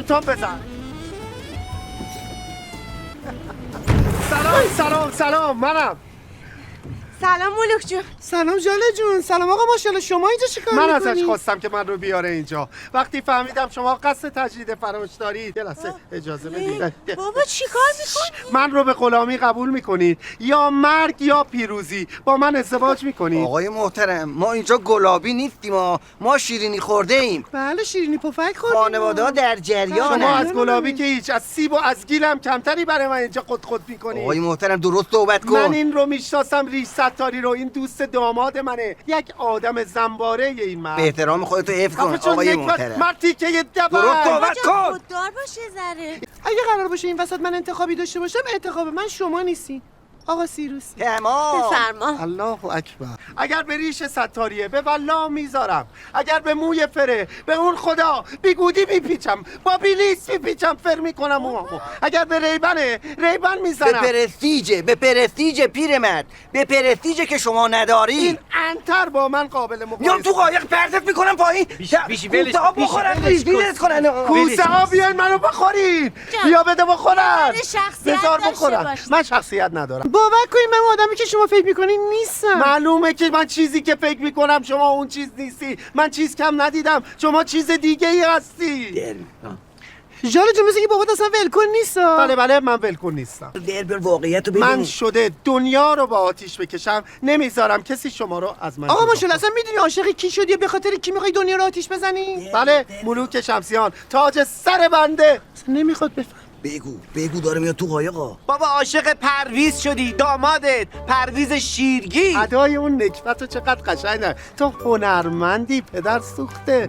تون بزن. سلام منم. سلام ملوک جون. سلام جاله جون. سلام آقا ماشاءالله. شما اینجا چیکار من میکنی؟ ازش خواستم که من رو بیاره اینجا. وقتی فهمیدم شما قصد تجدید فراموش دارید، یه لحظه اجازه بدید. بابا چیکار میکنی؟ من رو به غلامی قبول میکنید یا مرگ یا پیروزی؟ با من ازدواج میکنید؟ آقای محترم، ما اینجا گلابی نیستیم، ما شیرینی خورده ایم. بله شیرینی پفک خوردیم. خانواده ها در جریان. شما از گلابی که هیچ، از سیب و از گیل هم کمتری برای من اینجا خود میکنید. آقای محترم درست صحبت کن. من این رو میشناسم، ریش ستاری رو. این دوست داماد منه، یک آدم زنباره این مرد. به احترام خودتو حفظ کن آقای محترم. مردی که یه درست دبر. صحبت کن. خوددار باشه ذره. اگه قرار باشه این وسط من انتخابی داشته باشم، انتخاب من شما نیستی آقا سیروس. تمام. بفرما. الله اکبر. اگر به ریش ستاریه به والله میذارم، اگر به موی فره به اون خدا بیگودی میپیچم، با بیلیس میپیچم، فر میکنم اون. اگر به ریبن میزنم. به پرستیج پیرمرد، به پرستیج که شما ندارید. این انتر با من قابل میام مقایسه. تو قایق پرتت میکنم پایین. بیشی ولش کوسه ها بخورن ریز کنن. کوسه ها بیاین منو بخورین. بیا بده بخورن. شخصیت بذار داشته بخورن. باش. من شخصیت ندارم. باور کنید من آدمی که شما فکر میکنین نیستم. معلومه که من چیزی که فکر میکنم شما اون چیز نیستی. من چیز کم ندیدم، شما چیز دیگه ای هستی. جاله جون مثل که بابات اصلا ولکن نیست. بله من ولکن نیستم. بر واقعیت رو ببین. من شده دنیا رو با آتیش بکشم، نمیذارم کسی شما رو از من آقا جدا ماشاءالله اصلا میدونی عاشق کی شدی یا به خاطر کی میخوای دنیا رو آتیش بزنی؟ بله ملوک شمسیان، تاج سر بنده. اصلا نمیخواد بفهم. بگو داره میاد تو قایقا. بابا عاشق پرویز شدی، دامادت پرویز شیرگی. ادای اون نکبت چقدر قشنگه. تو هنرمندی پدر سوخته.